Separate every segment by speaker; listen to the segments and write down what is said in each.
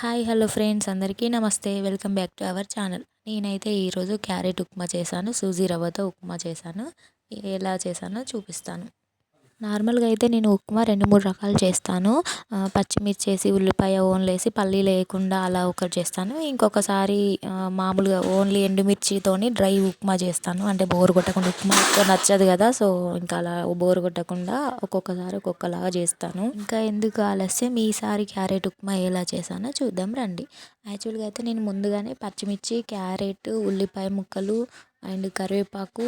Speaker 1: Hi hello friends అందరికీ నమస్తే. Welcome back to our channel. నేనైతే ఈరోజు క్యారెట్ ఉప్మా చేశాను. సూజీ రవ్వతో ఉప్మా చేశాను. ఎలా చేశానో చూపిస్తాను. నార్మల్గా అయితే నేను ఉప్మా 2-3 రకాలు చేస్తాను. పచ్చిమిర్చి వేసి, ఉల్లిపాయ ఓన్లీ వేసి, పల్లీలు వేయకుండా అలా ఒకటి చేస్తాను. ఇంకొకసారి మామూలుగా ఓన్లీ ఎండుమిర్చితోని డ్రై ఉప్మా చేస్తాను. అంటే బోరు కొట్టకుండా, ఉప్మా ఎక్కువ నచ్చదు కదా, సో ఇంకా అలా బోరు కొట్టకుండా ఒక్కొక్కసారి ఒక్కొక్కలాగా చేస్తాను. ఇంకా ఎందుకు ఆలస్యం, ఈసారి క్యారెట్ ఉప్మా ఎలా చేశానో చూద్దాం రండి. యాక్చువల్గా అయితే నేను ముందుగానే పచ్చిమిర్చి, క్యారెట్, ఉల్లిపాయ ముక్కలు అండ్ కరివేపాకు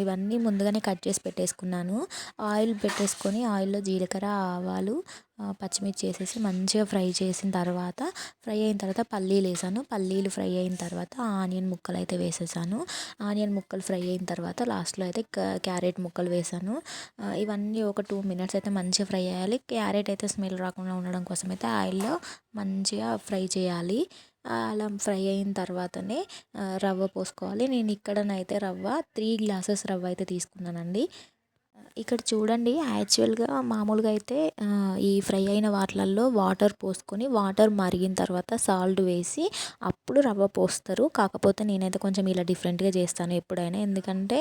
Speaker 1: ఇవన్నీ ముందుగానే కట్ చేసి పెట్టేసుకున్నాను. ఆయిల్ పెట్టేసుకొని ఆయిల్లో జీలకర్ర, ఆవాలు, పచ్చిమిర్చి వేసేసి మంచిగా ఫ్రై చేసిన తర్వాత, ఫ్రై అయిన తర్వాత పల్లీలు వేసాను. పల్లీలు ఫ్రై అయిన తర్వాత ఆనియన్ ముక్కలు అయితే వేసేసాను. ఆనియన్ ముక్కలు ఫ్రై అయిన తర్వాత లాస్ట్లో అయితే క్యారెట్ ముక్కలు వేసాను. ఇవన్నీ ఒక 2 మినిట్స్ అయితే మంచిగా ఫ్రై అయ్యాలి. క్యారెట్ అయితే స్మెల్ రాకుండా ఉండడం కోసం అయితే ఆయిల్లో మంచిగా ఫ్రై చేయాలి. అలా ఫ్రై అయిన తర్వాతనే రవ్వ పోసుకోవాలి. నేను ఇక్కడనైతే 3 గ్లాసెస్ రవ్వ అయితే తీసుకున్నానండి. ఇక్కడ చూడండి, యాక్చువల్గా మామూలుగా అయితే ఈ ఫ్రై అయిన వాటిలల్లో వాటర్ పోసుకొని, వాటర్ మరిగిన తర్వాత సాల్ట్ వేసి అప్పుడు రవ్వ పోస్తారు. కాకపోతే నేనైతే కొంచెం ఇలా డిఫరెంట్గా చేస్తాను ఎప్పుడైనా. ఎందుకంటే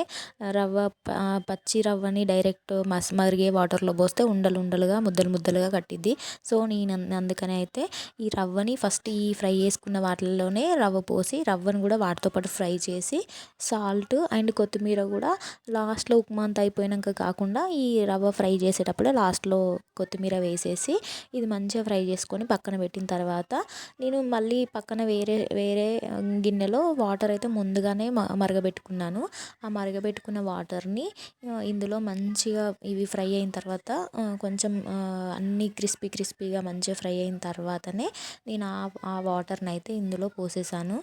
Speaker 1: పచ్చి రవ్వని డైరెక్ట్ మరిగే వాటర్లో పోస్తే ఉండలు ఉండలుగా, ముద్దలు ముద్దలుగా కట్టిద్ది. సో నేను అందుకని అయితే ఈ రవ్వని ఫస్ట్ ఈ ఫ్రై చేసుకున్న వాటిల్లోనే రవ్వ పోసి, రవ్వను కూడా వాటితో పాటు ఫ్రై చేసి, సాల్ట్ అండ్ కొత్తిమీర కూడా లాస్ట్లో ఉప్మా అంతా అయిపోయినాక కాకుండా ఈ రవ్వ ఫ్రై చేసేటప్పుడే లాస్ట్లో కొత్తిమీర వేసేసి ఇది మంచిగా ఫ్రై చేసుకొని పక్కన పెట్టిన తర్వాత, నేను మళ్ళీ పక్కన వేరే వేరే గిన్నెలో వాటర్ అయితే ముందుగానే మరగబెట్టుకున్నాను. ఆ మరగబెట్టుకున్న వాటర్ని ఇందులో మంచిగా ఇవి ఫ్రై అయిన తర్వాత కొంచెం అన్నీ క్రిస్పీగా మంచిగా ఫ్రై అయిన తర్వాతనే నేను ఆ వాటర్ని అయితే ఇందులో పోసేసాను.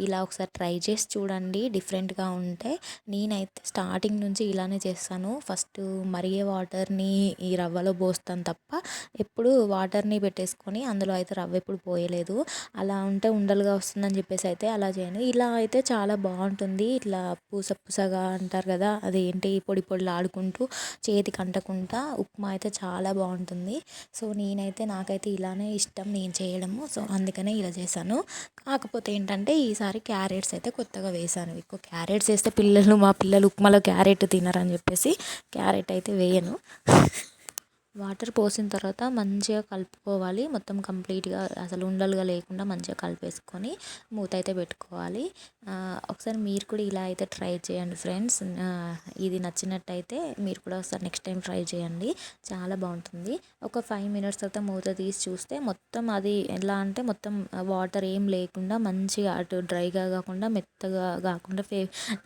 Speaker 1: ఇలా ఒకసారి ట్రై చేసి చూడండి, డిఫరెంట్గా ఉంటే. నేనైతే స్టార్టింగ్ నుంచి ఇలానే చేస్తాను. ఫస్ట్ మరిగే వాటర్ని ఈ రవ్వలో పోస్తాను తప్ప ఎప్పుడు వాటర్ని పెట్టేసుకొని అందులో అయితే రవ్వ ఎప్పుడు పోయలేదు. అలా ఉంటే ఉండలుగా వస్తుందని చెప్పేసి అయితే అలా చేయను. ఇలా అయితే చాలా బాగుంటుంది. ఇట్లా పూసగా అంటారు కదా, అదేంటి పొడి పొడిలాడుకుంటూ చేతికి అంటకుండా ఉప్మా అయితే చాలా బాగుంటుంది. సో నాకైతే ఇలానే ఇష్టం నేను చేయడము. సో అందుకనే ఇలా చేశాను. కాకపోతే ఏంటంటే ఈసారి క్యారెట్స్ అయితే కొత్తగా వేసాను. ఎక్కువ క్యారెట్స్ వేస్తే మా పిల్లలు ఉప్మాలో క్యారెట్ తినరని చెప్పేసి క్యారెట్ అయితే వేయను. వాటర్ పోసిన తర్వాత మంచిగా కలుపుకోవాలి. మొత్తం కంప్లీట్గా అసలు ఉండలుగా లేకుండా మంచిగా కలిపేసుకొని మూత అయితే పెట్టుకోవాలి. ఒకసారి మీరు కూడా ఇలా అయితే ట్రై చేయండి ఫ్రెండ్స్. ఇది నచ్చినట్టయితే మీరు కూడా ఒకసారి నెక్స్ట్ టైం ట్రై చేయండి. చాలా బాగుంటుంది. ఒక 5 మినిట్స్ తర్వాత మూత తీసి చూస్తే మొత్తం అది ఎలా అంటే మొత్తం వాటర్ ఏం లేకుండా మంచిగా అటు డ్రైగా కాకుండా మెత్తగా కాకుండా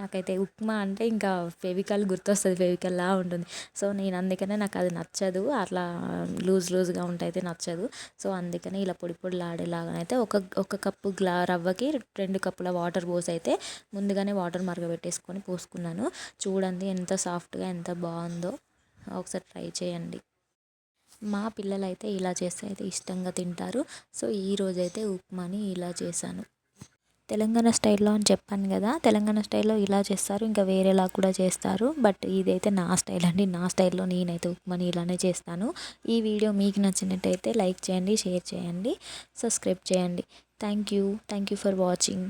Speaker 1: నాకైతే ఉప్మా అంటే ఇంకా ఫెవికాల్ గుర్తొస్తుంది. ఫెవికాల్లా ఉంటుంది. సో నేను అందుకనే నాకు అది నచ్చదు. అట్లా లూజ్గా ఉంటే నచ్చదు. సో అందుకని ఇలా పొడి పొడిలాడేలాగానైతే ఒక కప్పు రవ్వకి 2 కప్పుల వాటర్ పోసి అయితే ముందుగానే వాటర్ మరగబెట్టేసుకొని పోసుకున్నాను. చూడండి ఎంత సాఫ్ట్గా ఎంత బాగుందో. ఒకసారి ట్రై చేయండి. మా పిల్లలైతే ఇలా చేస్తే అయితే ఇష్టంగా తింటారు. సో ఈరోజైతే ఉప్మాని ఇలా చేశాను. తెలంగాణ స్టైల్లో అని చెప్పాను కదా, తెలంగాణ స్టైల్లో ఇలా చేస్తారు, ఇంకా వేరేలా కూడా చేస్తారు. బట్ ఇదైతే నా స్టైల్ అండి. నా స్టైల్లో నేనైతే ఉప్మాని ఇలానే చేస్తాను. ఈ వీడియో మీకు నచ్చినట్టయితే లైక్ చేయండి, షేర్ చేయండి, సబ్స్క్రైబ్ చేయండి. Thank you for watching.